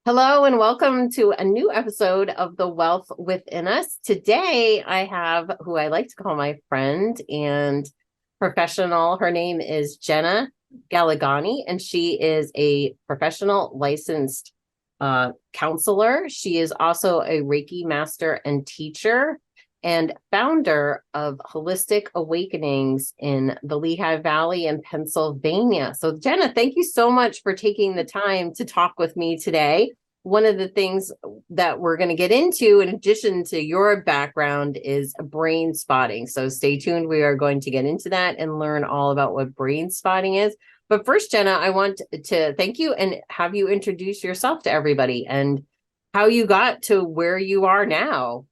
Hello and welcome to a new episode of The Wealth Within Us. Today I have who I like to call my friend and professional. Her name is Jenna Galligani, and she is a professional licensed counselor. She is also a Reiki master and teacher and founder of Holistic Awakenings in the Lehigh Valley in Pennsylvania. So Jenna, thank you so much for taking the time to talk with me today. One of the things that we're going to get into, in addition to your background, is brain spotting. So stay tuned. We are going to get into that and learn all about what brain spotting is. But first, Jenna, I want to thank you and have you introduce yourself to everybody and how you got to where you are now.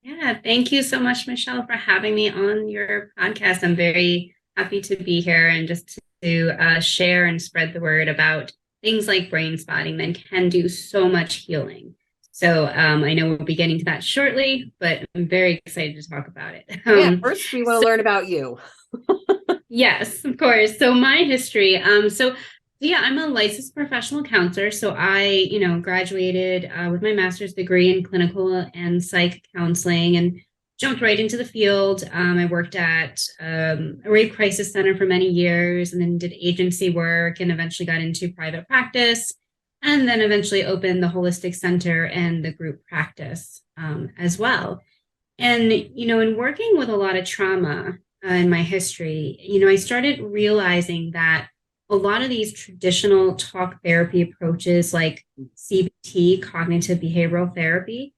Yeah, thank you so much, Michelle, for having me on your podcast. I'm very happy to be here and just to share and spread the word about things like brain spotting that can do so much healing. So I know we'll be getting to that shortly, but I'm very excited to talk about it. Yeah, first we want to learn about you. Yes, of course. So my history. Yeah, I'm a licensed professional counselor. So I graduated with my master's degree in clinical and psych counseling and jumped right into the field. I worked at a rape crisis center for many years and then did agency work and eventually got into private practice and then eventually opened the holistic center and the group practice as well. And, in working with a lot of trauma in my history, I started realizing that a lot of these traditional talk therapy approaches like CBT, cognitive behavioral therapy,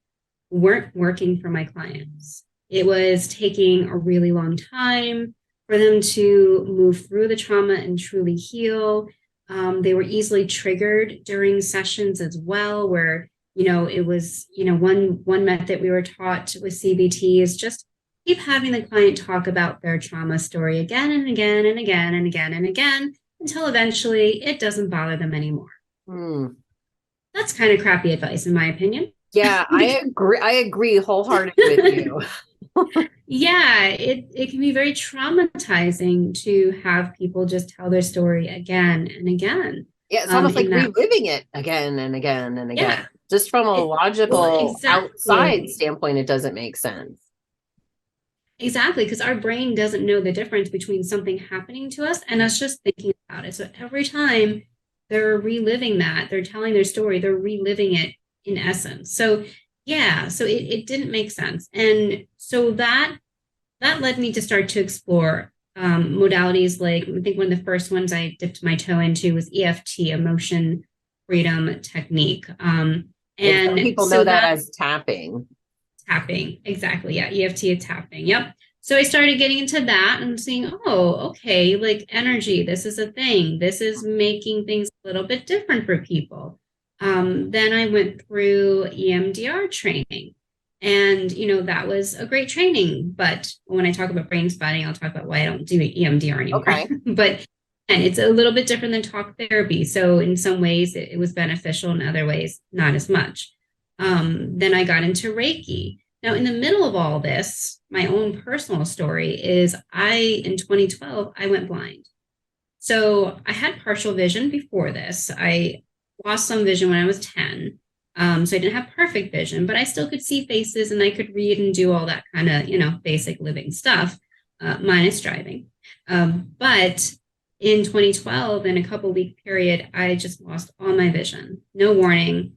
weren't working for my clients. It was taking a really long time for them to move through the trauma and truly heal. They were easily triggered during sessions as well, where it was one method we were taught with CBT is just keep having the client talk about their trauma story again and again and again and again and again until eventually it doesn't bother them anymore. That's kind of crappy advice, in my opinion. Yeah, I agree. I agree wholeheartedly with you. Yeah, it can be very traumatizing to have people just tell their story again and again. Yeah, it's almost like reliving it again and again and again. Yeah, Just from a logical outside exactly. standpoint, it doesn't make sense. Exactly, because our brain doesn't know the difference between something happening to us and us just thinking about it. So every time they're reliving that, they're telling their story, they're reliving it in essence. So yeah, so it didn't make sense. And so that led me to start to explore modalities like I think one of the first ones I dipped my toe into was EFT, emotion freedom technique. And some And people so know that that as tapping. tapping, exactly. Yeah, EFT is tapping. Yep. So I started getting into that and seeing, oh, okay, like energy, this is a thing. This is making things a little bit different for people. Then I went through EMDR training. And, that was a great training. But when I talk about brain spotting, I'll talk about why I don't do EMDR anymore. Okay. And it's a little bit different than talk therapy. So in some ways it was beneficial, in other ways, not as much. Then I got into Reiki. Now, in the middle of all this, my own personal story is in 2012, I went blind. So I had partial vision before this. I lost some vision when I was 10. So I didn't have perfect vision, but I still could see faces and I could read and do all that kind of, basic living stuff, minus driving. But in 2012, in a couple week period, I just lost all my vision. No warning,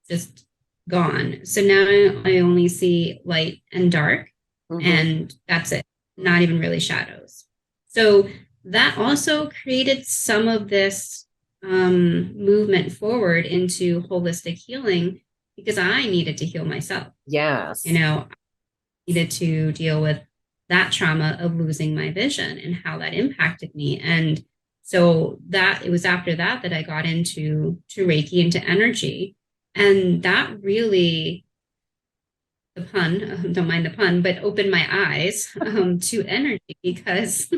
just gone. So now I only see light and dark, and that's it, not even really shadows. So that also created some of this movement forward into holistic healing because I needed to heal myself. Yes. I needed to deal with that trauma of losing my vision and how that impacted me. And so that it was after that I got into Reiki, into energy. And that really, the pun, don't mind the pun, but opened my eyes to energy because,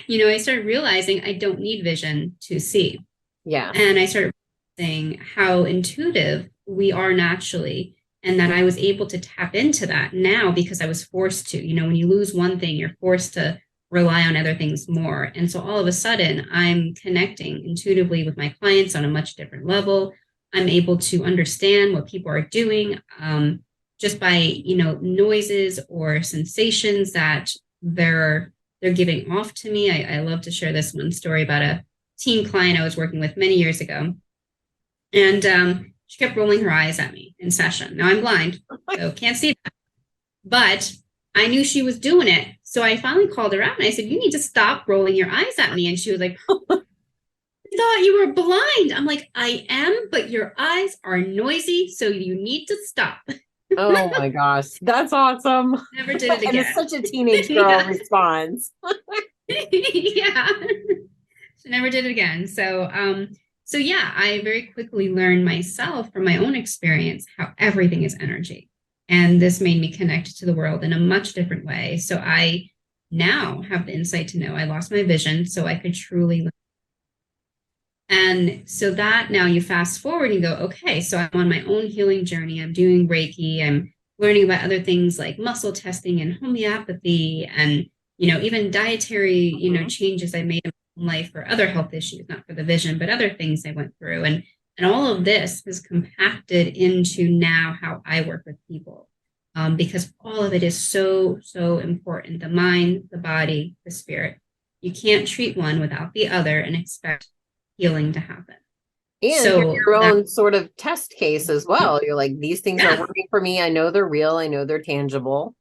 I started realizing I don't need vision to see. Yeah. And I started realizing how intuitive we are naturally and that I was able to tap into that now because I was forced to. When you lose one thing, you're forced to rely on other things more. And so all of a sudden, I'm connecting intuitively with my clients on a much different level. I'm able to understand what people are doing, just by, noises or sensations that they're giving off to me. I love to share this one story about a teen client I was working with many years ago. And she kept rolling her eyes at me in session. Now I'm blind, so can't see that. But I knew she was doing it. So I finally called her out and I said, "You need to stop rolling your eyes at me." And she was like, "I thought you were blind." I'm like, "I am, but your eyes are noisy, so you need to stop." Oh my gosh, that's awesome. Never did it And again. it's such a teenage girl Yeah. response. Yeah. She never did it again. So yeah, I very quickly learned myself from my own experience how everything is energy. And this made me connect to the world in a much different way. So I now have the insight to know I lost my vision so I could truly. And so that now you fast forward and go, okay, so I'm on my own healing journey. I'm doing Reiki. I'm learning about other things like muscle testing and homeopathy and, even dietary, changes I made in my life for other health issues, not for the vision, but other things I went through. And all of this is compacted into now how I work with people. Because all of it is so, so important. The mind, the body, the spirit. You can't treat one without the other and expect healing to happen. And So you're your own sort of test case as well. You're like, these things are working for me. I know they're real. I know they're tangible.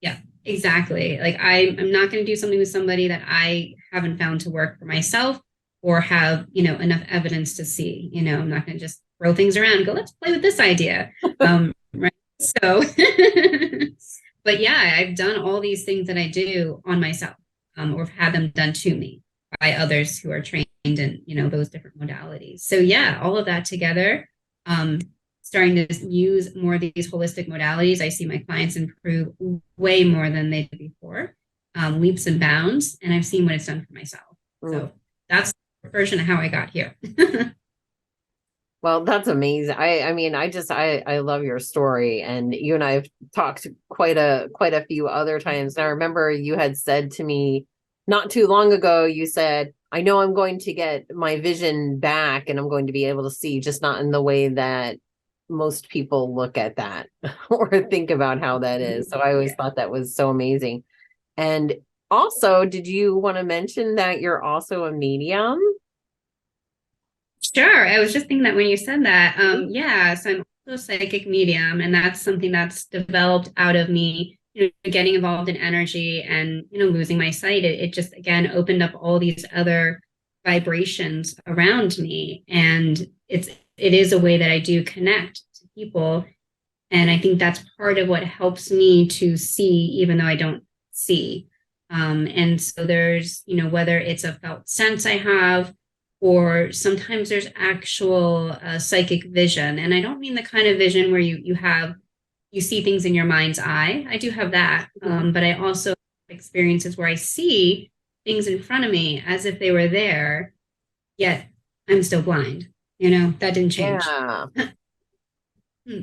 Yeah, exactly. Like I'm not going to do something with somebody that I haven't found to work for myself or have, enough evidence to see. I'm not going to just throw things around and go, let's play with this idea. Right. So, but yeah, I've done all these things that I do on myself, or have had them done to me by others who are trained in, those different modalities. So yeah, all of that together, starting to use more of these holistic modalities, I see my clients improve way more than they did before, leaps and bounds, and I've seen what it's done for myself. So that's a version of how I got here. Well, that's amazing. I mean, I love your story, and you and I have talked quite a few other times. And I remember you had said to me not too long ago, you said, "I know I'm going to get my vision back and I'm going to be able to see, just not in the way that most people look at that or think about how that is." So I always thought that was so amazing. And also, did you want to mention that you're also a medium? Sure. I was just thinking that when you said that, yeah, so I'm also a psychic medium, and that's something that's developed out of me, getting involved in energy and, losing my sight. It just, again, opened up all these other vibrations around me. And it is a way that I do connect to people. And I think that's part of what helps me to see, even though I don't see. And so there's, whether it's a felt sense I have, or sometimes there's actual psychic vision. And I don't mean the kind of vision where you see things in your mind's eye. I do have that. But I also have experiences where I see things in front of me as if they were there, yet I'm still blind. That didn't change. Yeah.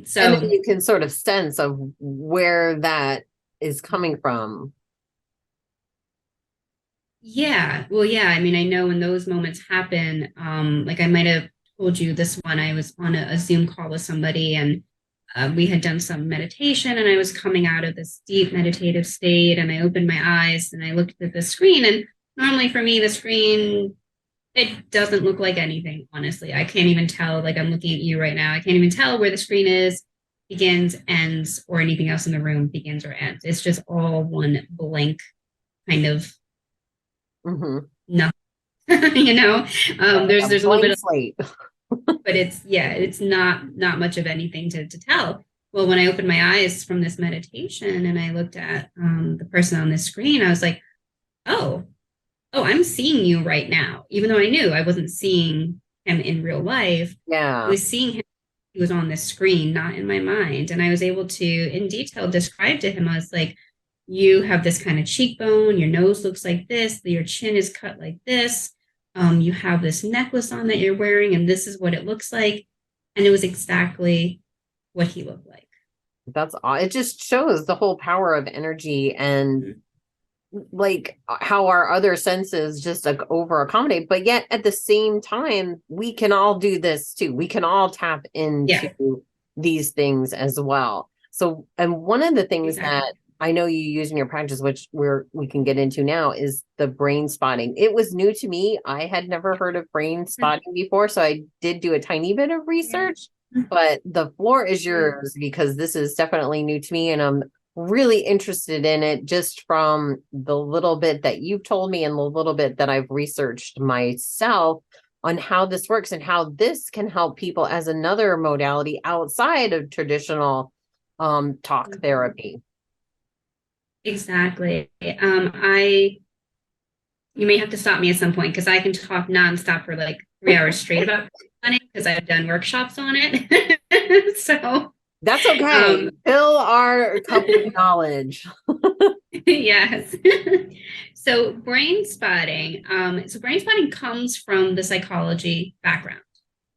So, and then you can sort of sense of where that is coming from. Yeah. Well, yeah. I mean, I know when those moments happen, like I might have told you this one, I was on a Zoom call with somebody and we had done some meditation and I was coming out of this deep meditative state and I opened my eyes and I looked at the screen. And normally for me, the screen, it doesn't look like anything, honestly. I can't even tell, like I'm looking at you right now. I can't even tell where the screen is, begins, ends, or anything else in the room begins or ends. It's just all one blank kind of nothing. There's a little bit of slate. but it's not much of anything to tell. Well, when I opened my eyes from this meditation and I looked at the person on the screen, I was like, oh, I'm seeing you right now. Even though I knew I wasn't seeing him in real life, I was seeing him. He was on the screen, not in my mind. And I was able to, in detail, describe to him, I was like, you have this kind of cheekbone, your nose looks like this, your chin is cut like this. You have this necklace on that you're wearing, and this is what it looks like. And it was exactly what he looked like. It just shows the whole power of energy and like how our other senses just like over accommodate, but yet at the same time we can all do this too. We can all tap into these things as well. So, and one of the things that I know you use in your practice, which we can get into now, is the brain spotting. It was new to me. I had never heard of brain spotting before, so I did do a tiny bit of research, but the floor is yours because this is definitely new to me, and I'm really interested in it just from the little bit that you've told me and the little bit that I've researched myself on how this works and how this can help people as another modality outside of traditional talk therapy. Exactly. You may have to stop me at some point because I can talk nonstop for like 3 hours straight about money because I've done workshops on it. So that's okay. Fill our cup with knowledge. Yes. So brain spotting. Brain spotting comes from the psychology background.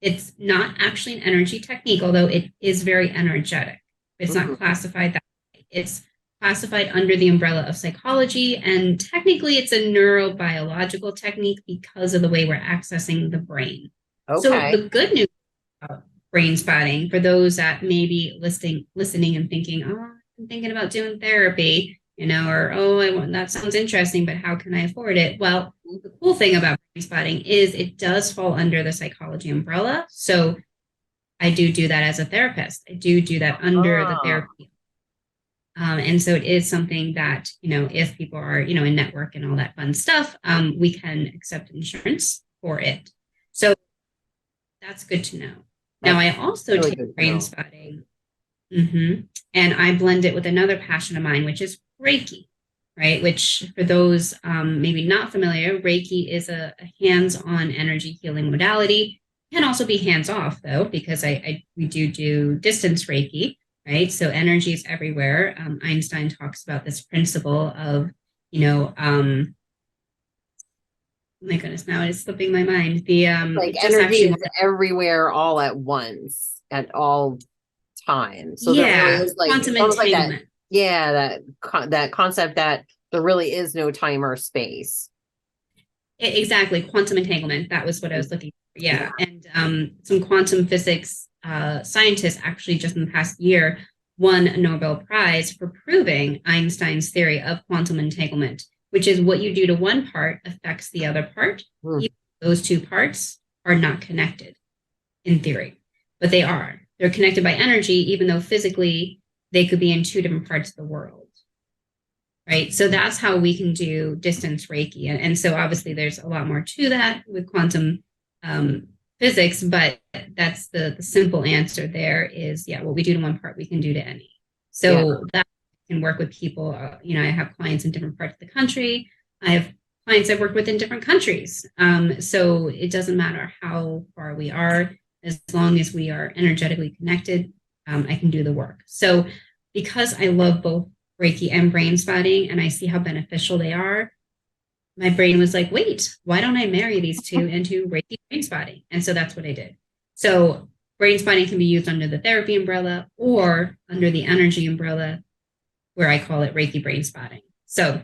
It's not actually an energy technique, although it is very energetic. It's not classified that way. It's classified under the umbrella of psychology, and technically it's a neurobiological technique because of the way we're accessing the brain. Okay. So the good news about brain spotting, for those that may be listening and thinking, oh, I'm thinking about doing therapy, or, oh, that sounds interesting, but how can I afford it? Well, the cool thing about brain spotting is it does fall under the psychology umbrella. So I do that as a therapist. I do that under the therapy. And so it is something that, if people are, in network and all that fun stuff, we can accept insurance for it. So that's good to know. Now, I also take brain spotting, and I blend it with another passion of mine, which is Reiki, right? Which, for those maybe not familiar, Reiki is a hands-on energy healing modality. It can also be hands-off, though, because we do distance Reiki, right? So energy is everywhere. Einstein talks about this principle of, my goodness, now it's slipping my mind. The like energy is everywhere all at once at all times. So there really is like quantum entanglement. Like that concept that there really is no time or space. Exactly, quantum entanglement. That was what I was looking for. Yeah. And some quantum physics scientists actually just in the past year won a Nobel Prize for proving Einstein's theory of quantum entanglement, which is what you do to one part affects the other part. Those two parts are not connected in theory, but they are. They're connected by energy, even though physically they could be in two different parts of the world. Right. So that's how we can do distance Reiki. And so obviously there's a lot more to that with quantum physics, but that's the simple answer there is, what we do to one part, we can do to any. So that can work with people. I have clients in different parts of the country. I have clients I've worked with in different countries. So it doesn't matter how far we are, as long as we are energetically connected, I can do the work. So because I love both Reiki and brain spotting, and I see how beneficial they are, my brain was like, wait, why don't I marry these two into Reiki brain spotting? And so that's what I did. So brain spotting can be used under the therapy umbrella or under the energy umbrella, where I call it Reiki brain spotting. So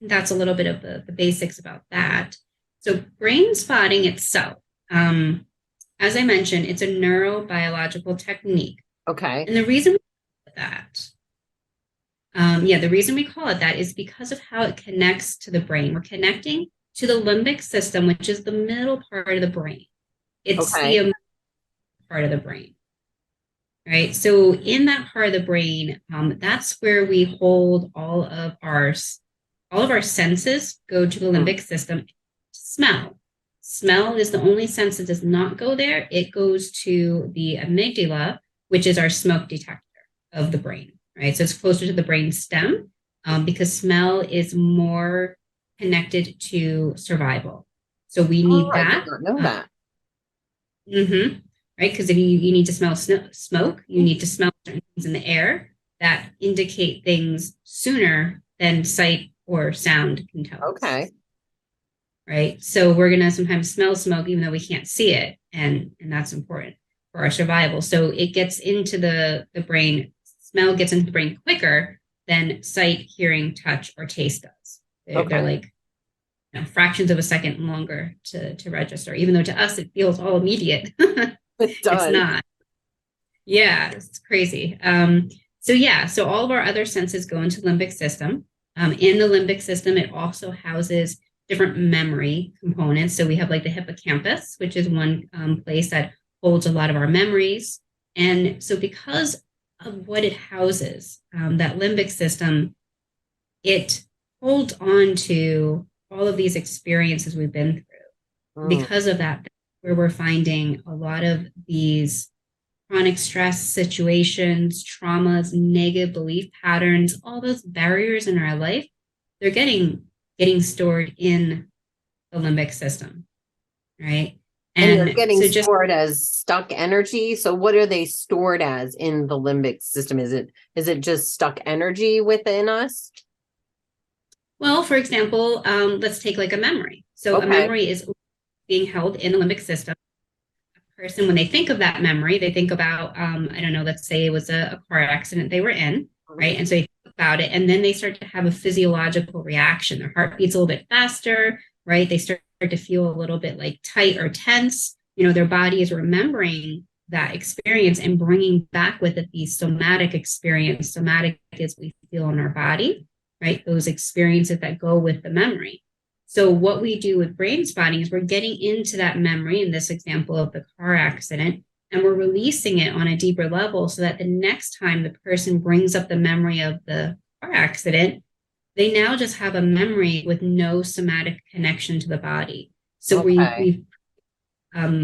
that's a little bit of the basics about that. So brain spotting itself, as I mentioned, it's a neurobiological technique. Okay. And the reason we call it that, the reason we call it that is because of how it connects to the brain. We're connecting to the limbic system, which is the middle part of the brain. It's the part of the brain, right? So in that part of the brain, that's where we hold all of our senses go to the limbic system. Smell is the only sense that does not go there. It goes to the amygdala, which is our smoke detector of the brain, right? So it's closer to the brain stem because smell is more connected to survival. So we need that. I did not know that. Right? Because if you need to smell smoke, you need to smell certain things in the air that indicate things sooner than sight or sound can tell us. Okay. Right. So we're going to sometimes smell smoke, even though we can't see it. And that's important for our survival. So it gets into the brain. Smell gets into the brain quicker than sight, hearing, touch, or taste does. They're Okay. like, you know, fractions of a second longer to register, even though to us it feels all immediate. It It's does. not. Yeah, it's crazy. So all of our other senses go into limbic system. In the limbic system, it also houses different memory components. So we have like the hippocampus, which is one place that holds a lot of our memories. And so because of what it houses, that limbic system, it holds on to all of these experiences we've been through. Mm. Because of that, where we're finding a lot of these chronic stress situations, traumas, negative belief patterns, all those barriers in our life, they're getting stored in the limbic system, right? And they're And getting so just stored as stuck energy. So what are they stored as in the limbic system? Is it just stuck energy within us? well, for example, let's take like a memory. So a Okay. memory is being held in the limbic system. Person, when they think of that memory, they think about, I don't know, let's say it was a car accident they were in, right? And so they think about it, and then they start to have a physiological reaction. Their heart beats a little bit faster, right? They start to feel a little bit like tight or tense. You know, their body is remembering that experience and bringing back with it the somatic experience. Somatic is we feel in our body, right? Those experiences that go with the memory. So what we do with brain spotting is we're getting into that memory in this example of the car accident, and we're releasing it on a deeper level so that the next time the person brings up the memory of the car accident, they now just have a memory with no somatic connection to the body. So Okay. we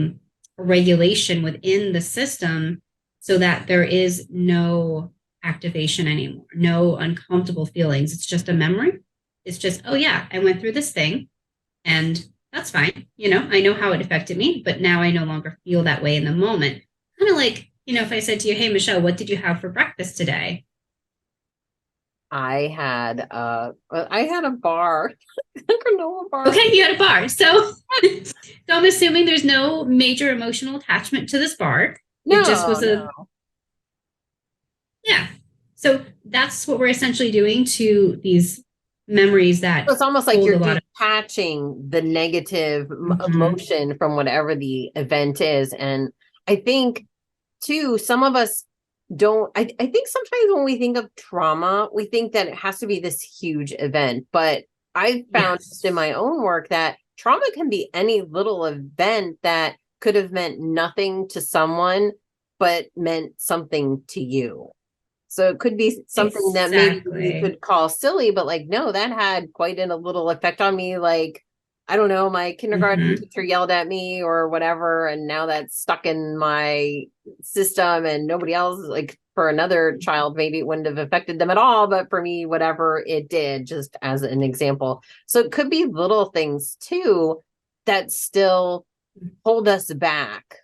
regulation within the system so that there is no activation anymore, no uncomfortable feelings. It's just a memory. It's just, oh yeah, I went through this thing and that's fine. You know, I know how it affected me, but now I no longer feel that way in the moment. Kind of like, you know, if I said to you, hey, Michelle, what did you have for breakfast today? I had a bar, a granola bar. Okay, you had a bar. So, so I'm assuming there's no major emotional attachment to this bar. It just No, was no. yeah. So that's what we're essentially doing to these memories that So it's almost like hold you're a lot of. detaching the negative Mhm. emotion from whatever the event is. And I think too, some of us don't, I think sometimes when we think of trauma, we think that it has to be this huge event. But I've found just in Yes. my own work that trauma can be any little event that could have meant nothing to someone, but meant something to you. So it could be something that maybe you Exactly. could call silly, but like, no, that had quite a little effect on me. Like, I don't know, my kindergarten Hmm. teacher yelled at me or whatever, and now that's stuck in my system, and nobody else, like for another child, maybe it wouldn't have affected them at all, but for me, whatever it did, just as an example. So it could be little things too that still hold us back.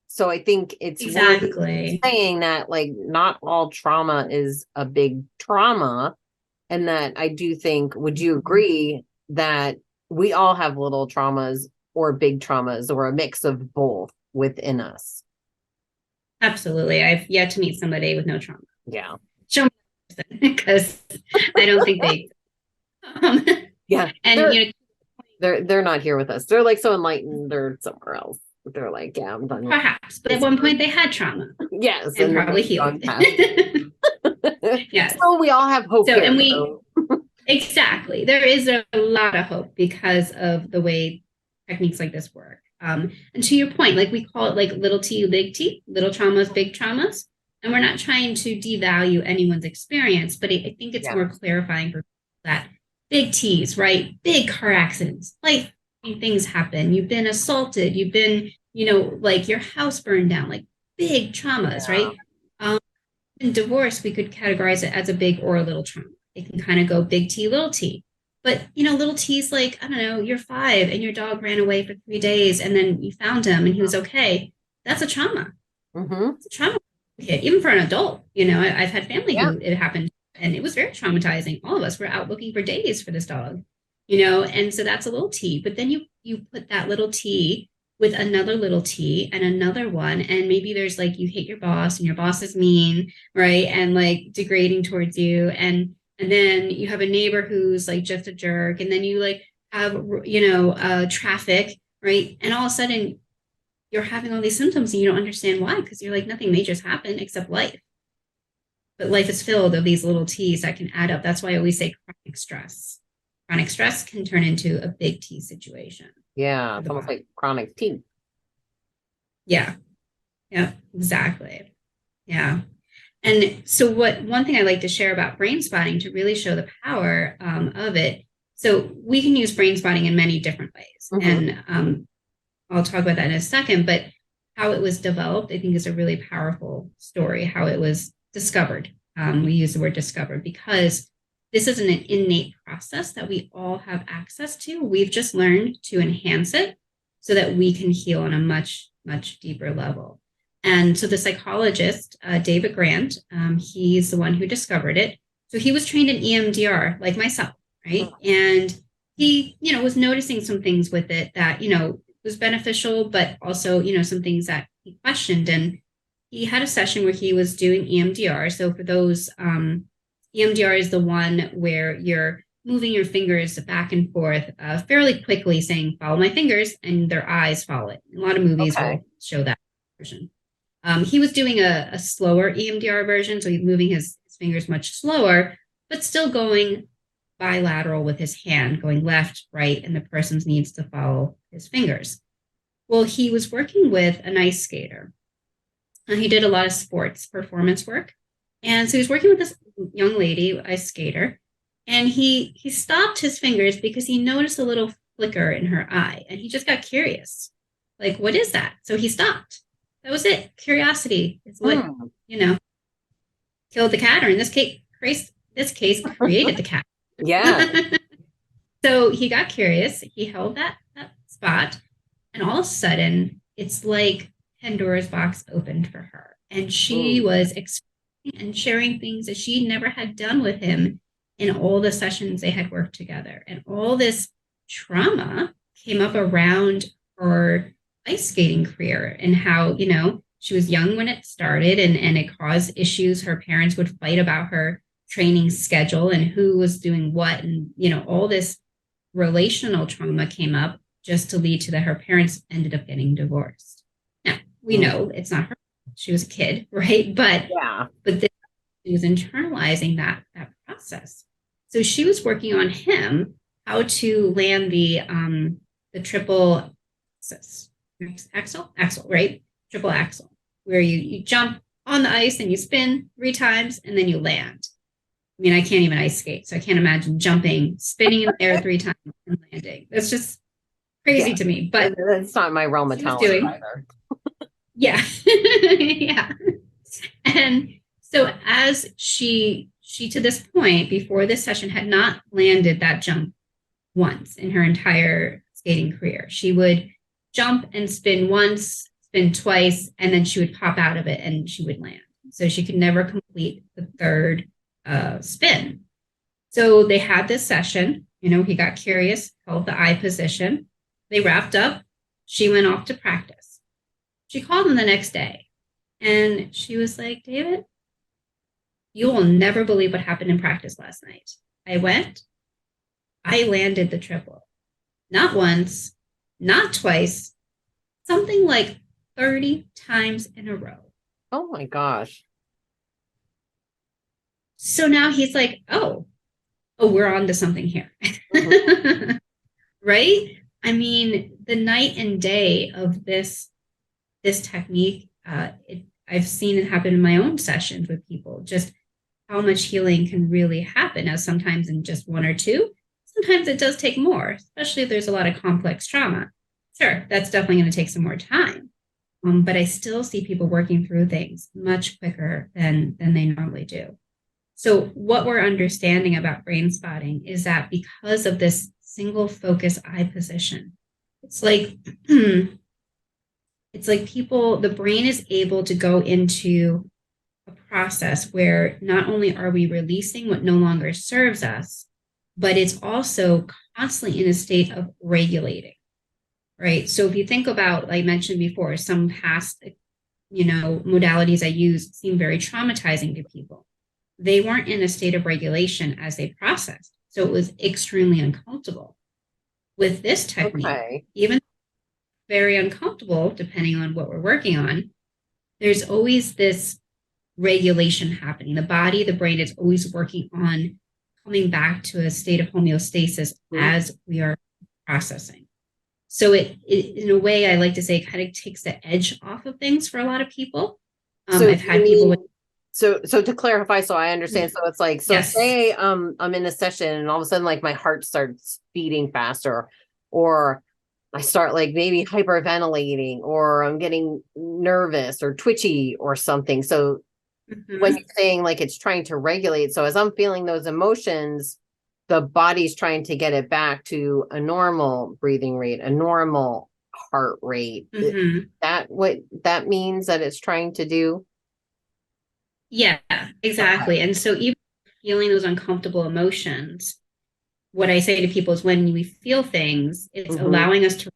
So I think it's worth Exactly. saying that like not all trauma is a big trauma, and that I do think, would you agree that we all have little traumas or big traumas or a mix of both within us? Absolutely. I've yet to meet somebody with no trauma. Yeah. Show me because I don't think they. Um, Yeah. and They're you know, they're not here with us. They're like so enlightened, they're somewhere else. They're like, yeah, I'm done with perhaps, but at this. one point they had trauma Yes, and and then probably they've healed. gone past it. Yes. So we all have hope So, here. and we So exactly there is a lot of hope because of the way techniques like this work. And to your point, like we call it like little t, big T, little traumas, big traumas. And we're not trying to devalue anyone's experience, but I think it's yeah. more clarifying for that big T's, right? Big car accidents, life things happen. You've been assaulted. You've been, you know, like your house burned down, like big traumas, Yeah. right? In divorce, we could categorize it as a big or a little trauma. It can kind of go big T, little t. But, you know, little t's like, I don't know, you're 5 and your dog ran away for 3 days and then you found him and he was okay. That's a trauma. Mm-hmm. It's a trauma kid, even for an adult. You know, I've had family Yeah. who it happened and it was very traumatizing. All of us were out looking for days for this dog, you know, and so that's a little t. But then you put that little t with another little T and another one. And maybe there's like, you hate your boss and your boss is mean, right? And like degrading towards you. And then you have a neighbor who's like just a jerk. And then you like have, traffic, right? And all of a sudden you're having all these symptoms and you don't understand why, because you're like, nothing major's happened except life. But life is filled of these little T's that can add up. That's why I always say chronic stress. Chronic stress can turn into a big T situation. Yeah, it's almost like chronic teeth. Yeah. Yeah, exactly. Yeah. And so one thing I like to share about brain spotting to really show the power of it. So we can use brain spotting in many different ways. And I'll talk about that in a second, but how it was developed, I think is a really powerful story, how it was discovered. We use the word discovered because this is an innate process that we all have access to. We've just learned to enhance it so that we can heal on a much, much deeper level. And so the psychologist, David Grant, he's the one who discovered it. So he was trained in EMDR like myself, right? And he, was noticing some things with it that, was beneficial, but also, some things that he questioned. And he had a session where he was doing EMDR. So for those, EMDR is the one where you're moving your fingers back and forth fairly quickly, saying, follow my fingers, and their eyes follow it. A lot of movies will show that version. He was doing a slower EMDR version, so he's moving his fingers much slower, but still going bilateral with his hand, going left, right, and the person needs to follow his fingers. Well, he was working with an ice skater. He did a lot of sports performance work. And so he was working with this young lady, ice skater, and he stopped his fingers because he noticed a little flicker in her eye, and he just got curious. Like, what is that? So he stopped. That was it. Curiosity is what, killed the cat, or in this case, created the cat. Yeah. So he got curious. He held that spot, and all of a sudden, it's like Pandora's box opened for her. And she was expressing and sharing things that she never had done with him in all the sessions they had worked together. And all this trauma came up around her ice skating career and how, she was young when it started and it caused issues. Her parents would fight about her training schedule and who was doing what. And, all this relational trauma came up just to lead to that her parents ended up getting divorced. Now, we know it's not her. She was a kid, right? But she was internalizing that process. So she was working on him how to land the triple axel, right? Triple axel, where you jump on the ice and you spin 3 times and then you land. I mean, I can't even ice skate, so I can't imagine jumping, spinning in the air 3 times and landing. That's just crazy to me. But it's not my realm of talent either. Yeah. Yeah. And so as she to this point, before this session, had not landed that jump once in her entire skating career. She would jump and spin once, spin twice, and then she would pop out of it and she would land. So she could never complete the third spin. So they had this session, he got curious, held the eye position. They wrapped up. She went off to practice. She called him the next day and she was like, David, you will never believe what happened in practice last night. I landed the triple. Not once, not twice, something like 30 times in a row. Oh my gosh. So now he's like, oh, we're on to something here. Right? I mean, the night and day of this technique, I've seen it happen in my own sessions with people, just how much healing can really happen. Now, sometimes in just 1 or 2, sometimes it does take more, especially if there's a lot of complex trauma. Sure, that's definitely going to take some more time. But I still see people working through things much quicker than they normally do. So what we're understanding about brain spotting is that because of this single focus eye position, it's like the brain is able to go into a process where not only are we releasing what no longer serves us, but it's also constantly in a state of regulating. right? So if you think about, like I mentioned before, some past, modalities I used seem very traumatizing to people. They weren't in a state of regulation as they processed. So it was extremely uncomfortable. With this technique, Okay. even very uncomfortable, depending on what we're working on, there's always this regulation happening. The body, the brain is always working on coming back to a state of homeostasis Mhm. as we are processing. So it in a way, I like to say, it kind of takes the edge off of things for a lot of people. So I've you had people with, mean, so to clarify, so I understand. So it's like, so yes. say I'm in a session and all of a sudden like my heart starts beating faster, or I start like maybe hyperventilating, or I'm getting nervous or twitchy or something. So when Mhm. you're saying like it's trying to regulate, so as I'm feeling those emotions, the body's trying to get it back to a normal breathing rate, a normal heart rate. Mhm. That what that means that it's trying to do? Yeah, Okay. exactly. And so even feeling those uncomfortable emotions, what I say to people is when we feel things, it's Hmm. allowing us to,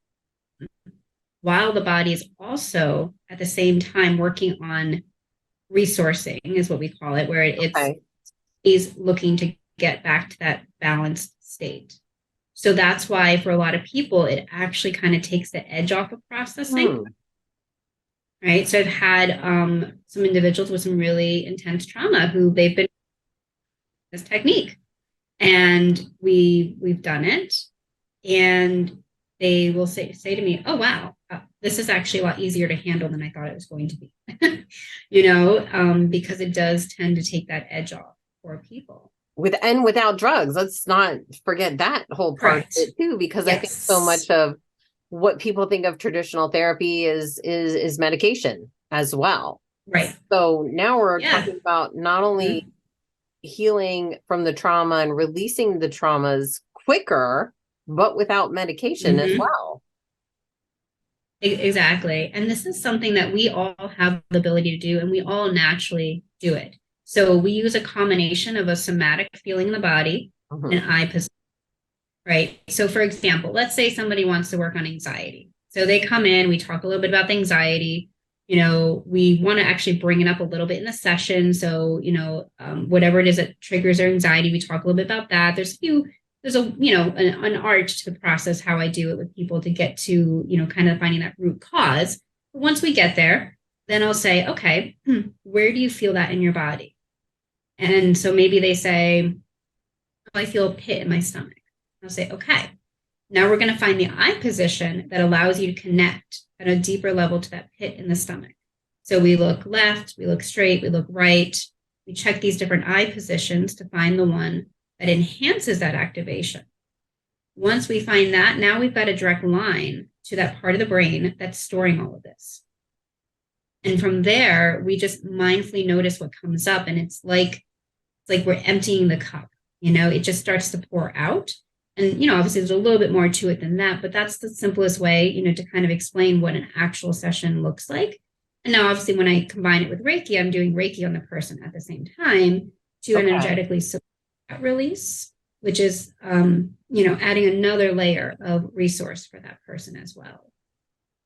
while the body is also at the same time working on resourcing, is what we call it, where it's Okay. is looking to get back to that balanced state. So that's why for a lot of people, it actually kind of takes the edge off of processing, Hmm. right? So I've had some individuals with some really intense trauma who they've been this technique, and we've done it, and they will say to me, "Oh wow, this is actually a lot easier to handle than I thought it was going to be." Because it does tend to take that edge off for people. With and without drugs. Let's not forget that whole part of Correct. it too, because I think so much Yes. of what people think of traditional therapy is medication as well. Right. So now we're Yeah. talking about not only Mhm. healing from the trauma and releasing the traumas quicker, but without medication as Mhm. well. Exactly. And this is something that we all have the ability to do, and we all naturally do it. So we use a combination of a somatic feeling in the body Mhm. and eye position, right? So, for example, let's say somebody wants to work on anxiety. So they come in, we talk a little bit about the anxiety. We want to actually bring it up a little bit in the session. So, whatever it is that triggers their anxiety, we talk a little bit about that. There's an art to the process, how I do it with people to get to, kind of finding that root cause. But once we get there, then I'll say, okay, where do you feel that in your body? And so maybe they say, oh, I feel a pit in my stomach. I'll say, okay, now we're going to find the eye position that allows you to connect at a deeper level to that pit in the stomach. So we look left, we look straight, we look right. We check these different eye positions to find the one that enhances that activation. Once we find that, now we've got a direct line to that part of the brain that's storing all of this. And from there, we just mindfully notice what comes up. And it's like we're emptying the cup. It just starts to pour out. And, obviously there's a little bit more to it than that, but that's the simplest way, to kind of explain what an actual session looks like. And now, obviously, when I combine it with Reiki, I'm doing Reiki on the person at the same time to Okay. energetically support that release, which is, adding another layer of resource for that person as well.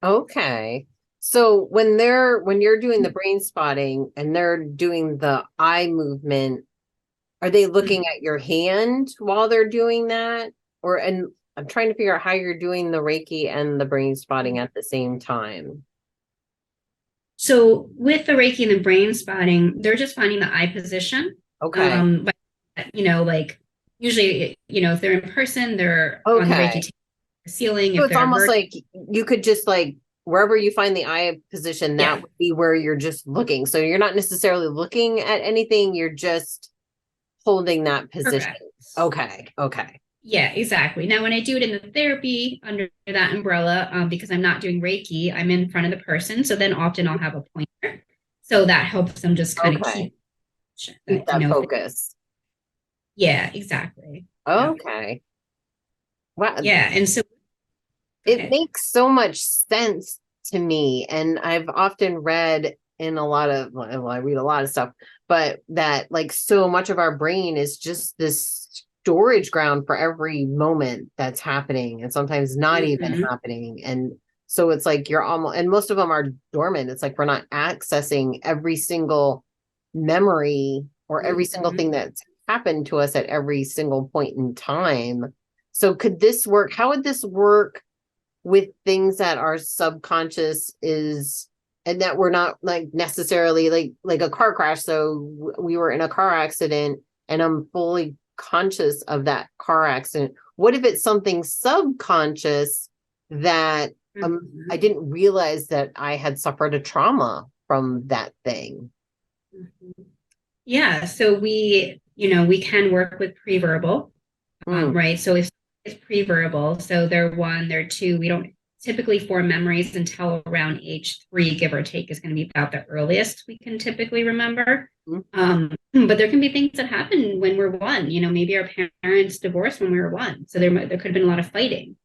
Okay. So when you're doing the brain spotting and they're doing the eye movement, are they looking at your hand while they're doing that? Or and I'm trying to figure out how you're doing the Reiki and the brain spotting at the same time. So with the Reiki and the brain spotting, they're just finding the eye position. Okay. But like usually, if they're in person, they're on the Reiki Okay. table, the ceiling. So If it's they're almost virtual, like you could just like wherever you find the eye position, that yeah, would be where you're just looking. So you're not necessarily looking at anything, you're just holding that position. perfect. Okay. Okay. Yeah, exactly. Now, when I do it in the therapy under that umbrella, because I'm not doing Reiki, I'm in front of the person. So then often I'll have a pointer. So that helps them just kind of Okay. keep Keep that, that if they, focus. yeah, exactly. Yeah. Okay. Wow. Yeah. And so, go It ahead. makes so much sense to me. And I've often read in a lot of, well, I read a lot of stuff, but that like so much of our brain is just this storage ground for every moment that's happening and sometimes not even Mhm. happening. And so it's like you're almost, and most of them are dormant. It's like we're not accessing every single memory or every single Mhm. thing that's happened to us at every single point in time. So could this work? How would this work with things that our subconscious is, and that we're not like necessarily like a car crash? So we were in a car accident and I'm fully conscious of that car accident. What if it's something subconscious that I Mhm. didn't realize that I had suffered a trauma from that thing? Mhm. Yeah, so we can work with pre-verbal, Mm, right? So if it's pre-verbal, so they're one, they're two, we don't typically form memories until around age 3, give or take, is going to be about the earliest we can typically remember. mm. But there can be things that happen when we're 1. Maybe our parents divorced when we were 1, so there could have been a lot of fighting.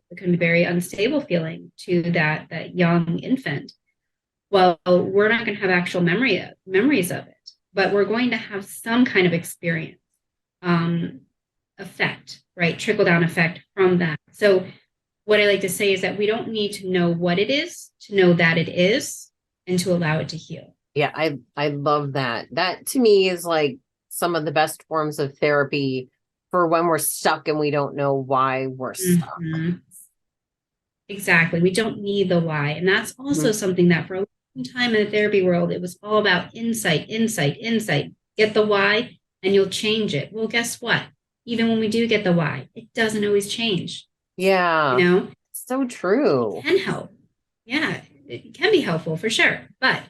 It can be very unstable feeling to that young infant. Well, we're not going to have actual memories of it, but we're going to have some kind of experience, effect, right? Trickle down effect from that. So what I like to say is that we don't need to know what it is to know that it is and to allow it to heal. Yeah, I love that. That to me is like some of the best forms of therapy for when we're stuck and we don't know why we're stuck. Mhm. Exactly. We don't need the why. And that's also Mhm. something that for a long time in the therapy world, it was all about insight, insight, insight. Get the why and you'll change it. Well, guess what? Even when we do get the why, it doesn't always change. You Yeah, know, so it true. can help. Yeah, it can be helpful for sure, but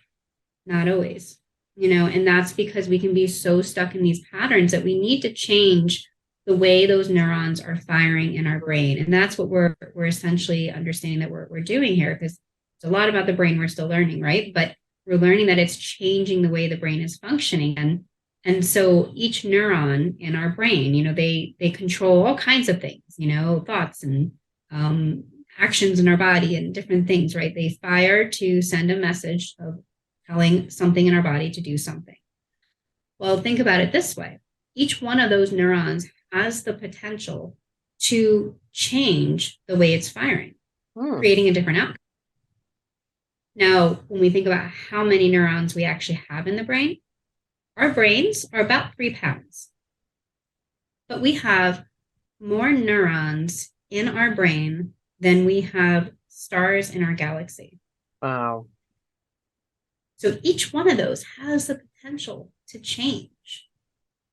not always. And that's because we can be so stuck in these patterns that we need to change the way those neurons are firing in our brain. And that's what we're essentially understanding that we're doing here, because it's a lot about the brain we're still learning, right? But we're learning that it's changing the way the brain is functioning. And so each neuron in our brain, they control all kinds of things, thoughts and um, actions in our body and different things, right? They fire to send a message of telling something in our body to do something. Well, think about it this way: each one of those neurons has the potential to change the way it's firing, Hmm. creating a different outcome. Now, when we think about how many neurons we actually have in the brain, our brains are about 3 pounds, but we have more neurons in our brain than we have stars in our galaxy. Wow. So each one of those has the potential to change.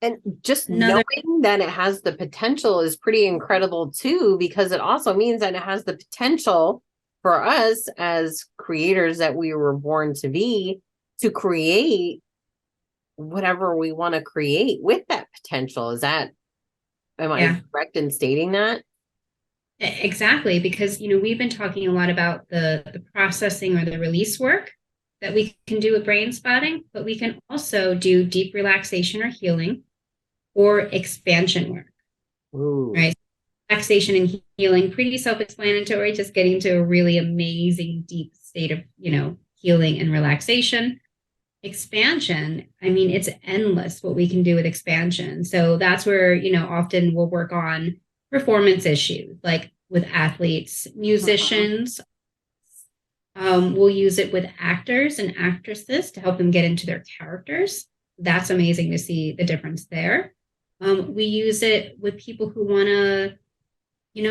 And just Another, knowing that it has the potential is pretty incredible too, because it also means that it has the potential for us as creators that we were born to be, to create whatever we want to create with that potential. Am I yeah, correct in stating that? exactly. Because, we've been talking a lot about the processing or the release work that we can do with brain spotting, but we can also do deep relaxation or healing or expansion work, Ooh. right? Relaxation and healing, pretty self-explanatory, just getting to a really amazing deep state of, healing and relaxation. Expansion, I mean, it's endless what we can do with expansion. So that's where, often we'll work on performance issues, like with athletes, Mhm. musicians. We'll use it with actors and actresses to help them get into their characters. That's amazing to see the difference there. We use it with people who want to,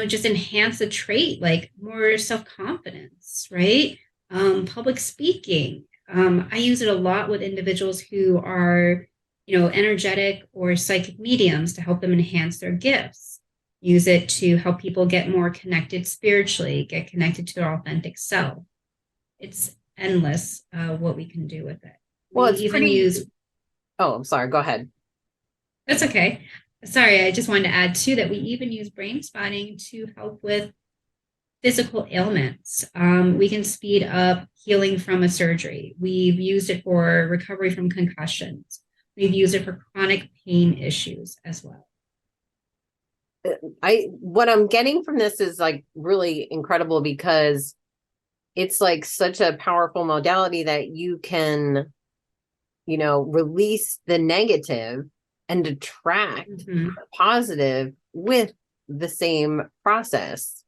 just enhance a trait like more self confidence, right? Public speaking. I use it a lot with individuals who are, energetic or psychic mediums to help them enhance their gifts. Use it to help people get more connected spiritually, get connected to their authentic self. It's endless what we can do with it. We Well, it's even pretty. use, Oh, I'm sorry. Go ahead. that's okay. Sorry, I just wanted to add too that we even use brain spotting to help with physical ailments. We can speed up healing from a surgery. We've used it for recovery from concussions. We've used it for chronic pain issues as well. What I'm getting from this is like really incredible, because it's like such a powerful modality that you can, release the negative and attract positive with the same process.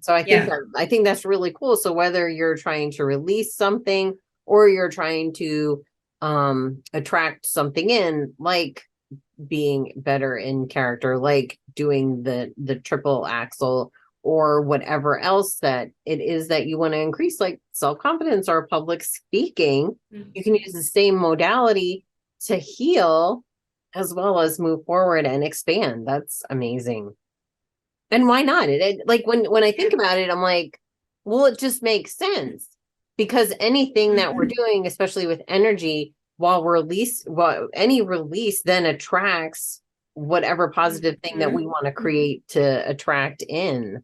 So I think that's really cool. So whether you're trying to release something or you're trying to attract something in, like being better in character, like doing the triple axel or whatever else that it is that you want to increase, like self-confidence or public speaking, you can use the same modality to heal as well as move forward and expand. That's amazing. And why not? Like when I think about it, I'm like, well, it just makes sense, because anything that we're doing, especially with energy, any release then attracts whatever positive thing that we want to create to attract in.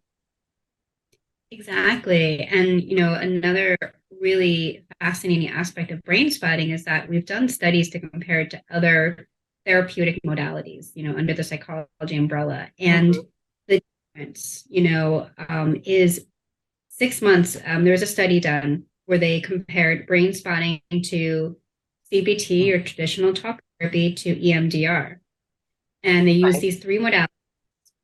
Exactly. And, another really fascinating aspect of brain spotting is that we've done studies to compare it to other therapeutic modalities, under the psychology umbrella. And the difference, is 6 months. There was a study done where they compared brain spotting to CBT or traditional talk therapy to EMDR. And they used these 3 modalities,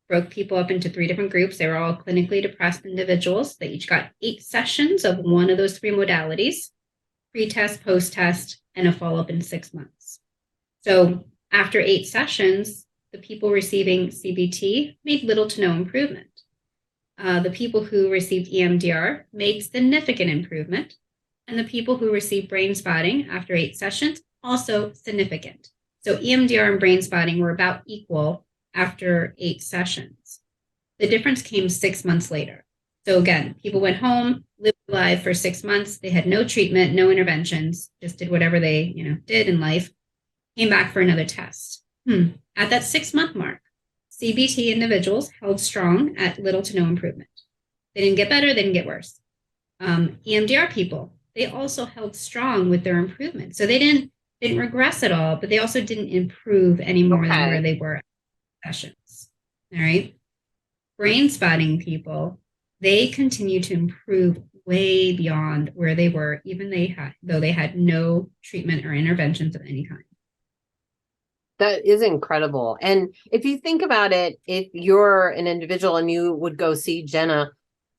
broke people up into 3 different groups. They were all clinically depressed individuals. They each got 8 sessions of one of those 3 modalities, pre-test, post-test, and a follow-up in 6 months. So after 8 sessions, the people receiving CBT made little to no improvement. The people who received EMDR made significant improvement. And the people who received brain spotting after 8 sessions, also significant. So EMDR and brain spotting were about equal after 8 sessions. The difference came 6 months later. So again, people went home, lived life for 6 months. They had no treatment, no interventions, just did whatever they, did in life, came back for another test. At that 6-month mark, CBT individuals held strong at little to no improvement. They didn't get better, they didn't get worse. EMDR people, they also held strong with their improvement. So they didn't regress at all, but they also didn't improve any more than where they were at sessions. All right. Brain spotting people, they continue to improve way beyond where they were, though they had no treatment or interventions of any kind. That is incredible. And if you think about it, if you're an individual and you would go see Jenna,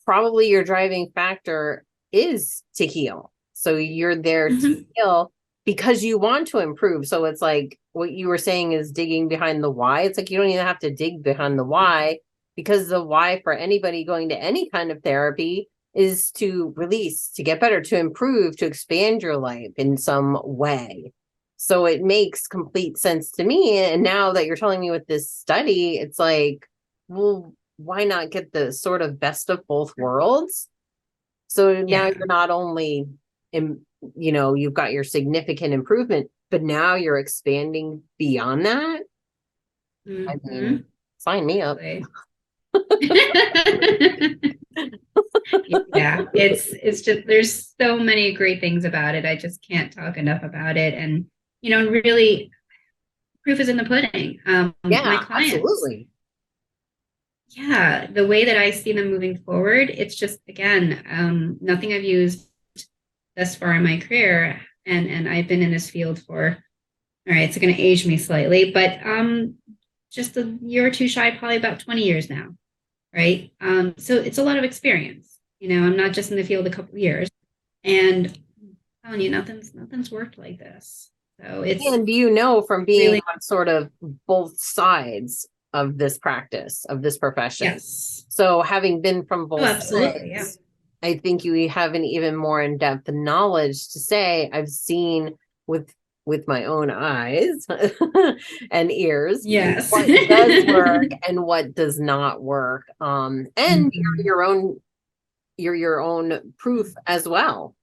probably your driving factor is to heal. So you're there to heal because you want to improve. So it's like what you were saying is digging behind the why. It's like you don't even have to dig behind the why, because the why for anybody going to any kind of therapy is to release, to get better, to improve, to expand your life in some way. So it makes complete sense to me. And now that you're telling me with this study, it's like, well, why not get the sort of best of both worlds? So now you're not only you've got your significant improvement, but now you're expanding beyond that. I mean, sign me up. Yeah, it's just, there's so many great things about it. I just can't talk enough about it. And, really, proof is in the pudding. My clients, absolutely. Yeah, the way that I see them moving forward, it's just, again, nothing I've used thus far in my career. And I've been in this field for, all right, it's going to age me slightly, but just a year or two shy, probably about 20 years now. Right. So it's a lot of experience. I'm not just in the field a couple of years, and I'm telling you, nothing's worked like this. So it's, and from being really on sort of both sides of this practice, of this profession. Yes. So having been from both absolutely, sides, I think you have an even more in-depth knowledge to say, I've seen with my own eyes and ears, yes, what does work and what does not work. And you're your own proof as well.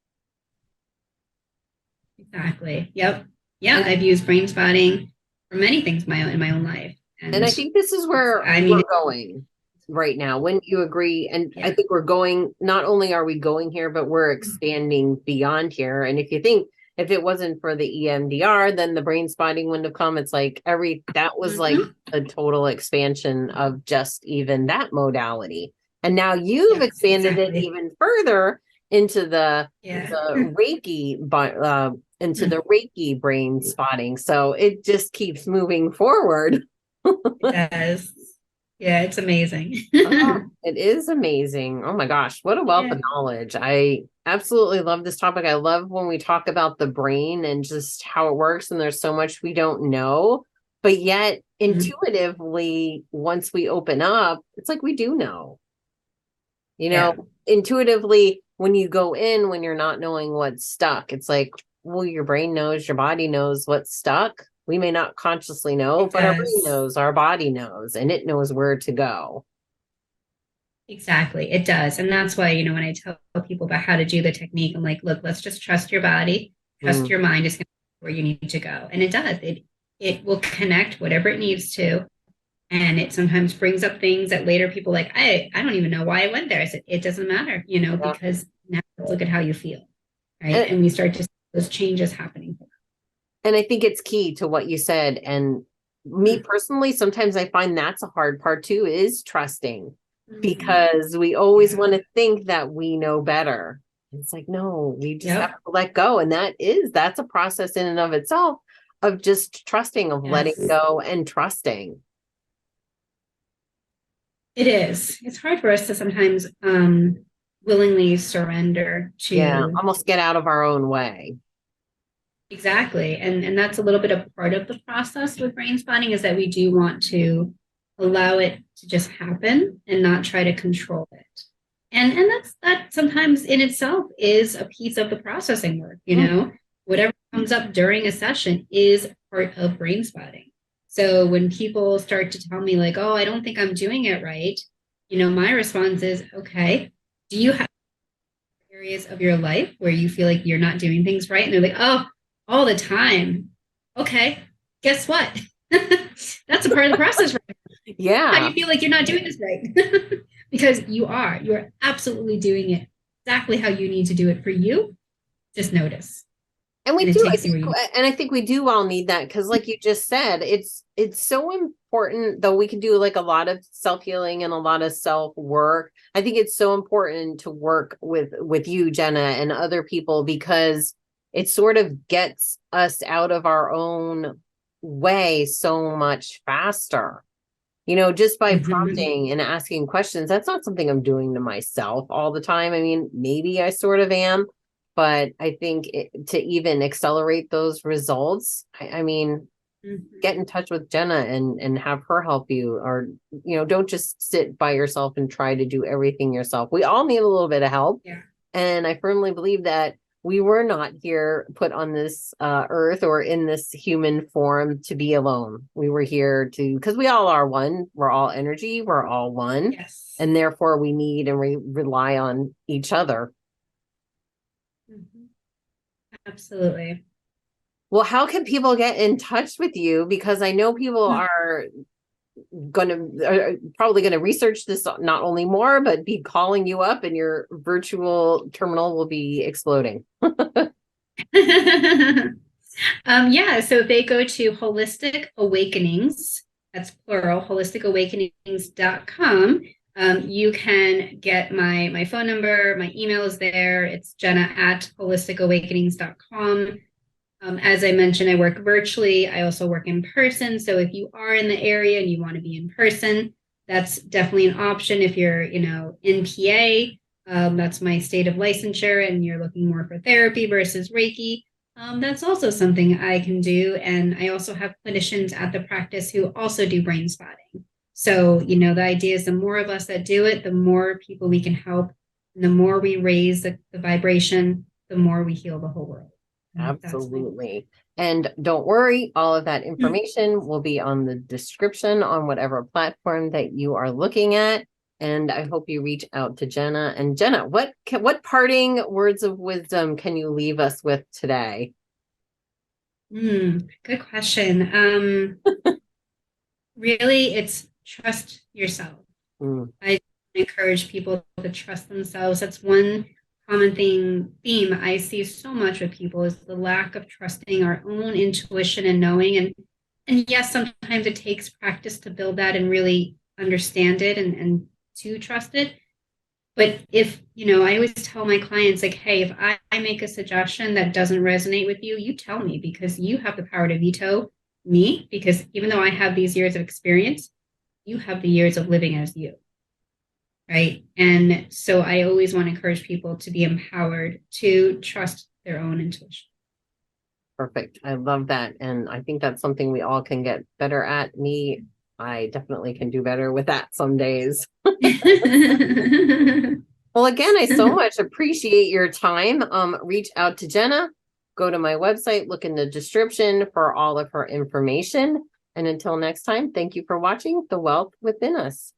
Exactly. Yep. Yeah. I've used brain spotting for many things in my own life. And I think this is where we're going right now. Wouldn't you agree? And I think we're going, not only are we going here, but we're expanding beyond here. And if you think, if it wasn't for the EMDR, then the brain spotting wouldn't have come. It's like that was like a total expansion of just even that modality. And now you've expanded it even further into the Yeah. Reiki, into the Reiki brain spotting. So it just keeps moving forward. It does. Yeah, it's amazing. Oh, it is amazing. Oh my gosh, what a wealth Yeah. of knowledge. I absolutely love this topic. I love when we talk about the brain and just how it works, and there's so much we don't know, but yet Mhm. intuitively, once we open up, it's like we do know. Yeah. Intuitively, when you go in, when you're not knowing what's stuck, it's like, well, your brain knows, your body knows what's stuck. We may not consciously know, It but our brain does. knows, our body knows, and it knows where to go. Exactly. It does. And that's why, when I tell people about how to do the technique, I'm like, look, let's just trust your body, trust Mm, your mind is going to where you need to go. And it does. It will connect whatever it needs to. And it sometimes brings up things that later people like, I don't even know why I went there. I said, it doesn't matter, yeah. because now look at how you feel. Right. And, And we start to see those changes happening. and I think it's key to what you said. And me personally, sometimes I find that's a hard part too, is trusting, Mhm. because we always Yeah. want to think that we know better. It's like, no, we just have Yep. to let go. And that's a process in and of itself, of just trusting, of letting Yes. go and trusting. It is. It's hard for us to sometimes willingly surrender Yeah, to almost get out of our own way. exactly. And that's a little bit of part of the process with brain spotting is that we do want to allow it to just happen and not try to control it. And that sometimes in itself is a piece of the processing work, Mm, whatever comes up during a session is part of brain spotting. So when people start to tell me like, oh, I don't think I'm doing it right, my response is, okay, do you have areas of your life where you feel like you're not doing things right? And they're like, oh, all the time. Okay, guess what? That's a part of the process. Right? How do yeah. you feel like you're not doing this right? Because you are. You're absolutely doing it exactly how you need to do it for you. Just notice. And And we it do, takes you where you need. I think we do all need that, because like you just said, it's so important, though we can do like a lot of self-healing and a lot of self-work. I think it's so important to work with you, Jenna, and other people, because it sort of gets us out of our own way so much faster. Just by Mhm. prompting and asking questions, that's not something I'm doing to myself all the time. I mean, maybe I sort of am, but I think to even accelerate those results, I mean, get Mhm. in touch with Jenna and have her help you, or don't just sit by yourself and try to do everything yourself. We all need a little bit of help, Yeah. and I firmly believe that we were not here put on this earth or in this human form to be alone. We were here to, because we all are one. We're all energy. We're all one. Yes. And therefore we need and rely on each other. Mhm. Absolutely. Well, how can people get in touch with you? Because I know people are probably going to research this not only more, but be calling you up, and your virtual terminal will be exploding. Yeah, so if they go to Holistic Awakenings, that's plural, holisticawakenings.com, you can get my phone number, my email is there. It's Jenna at holisticawakenings.com. As I mentioned, I work virtually. I also work in person. So if you are in the area and you want to be in person, that's definitely an option. If you're, in PA, that's my state of licensure, and you're looking more for therapy versus Reiki, that's also something I can do. And I also have clinicians at the practice who also do brain spotting. So, the idea is the more of us that do it, the more people we can help. And the more we raise the vibration, the more we heal the whole world. And that's my Absolutely. And don't worry, all of that Mm. information will be on the description on whatever platform that you are looking at. And I hope you reach out to Jenna. And Jenna, what parting words of wisdom can you leave us with today? Good question. Really, it's trust yourself. Mm, I encourage people to trust themselves. That's one common theme I see so much with people is the lack of trusting our own intuition and knowing. And yes, sometimes it takes practice to build that and really understand it and to trust it. But if, I always tell my clients, like, hey, if I make a suggestion that doesn't resonate with you, you tell me, because you have the power to veto me, because even though I have these years of experience, you have the years of living as you. Right. And so I always want to encourage people to be empowered to trust their own intuition. Perfect. I love that. And I think that's something we all can get better at. Me, I definitely can do better with that some days. Well, again, I so much appreciate your time. Reach out to Jenna, go to my website, look in the description for all of her information. And until next time, thank you for watching The Wealth Within Us.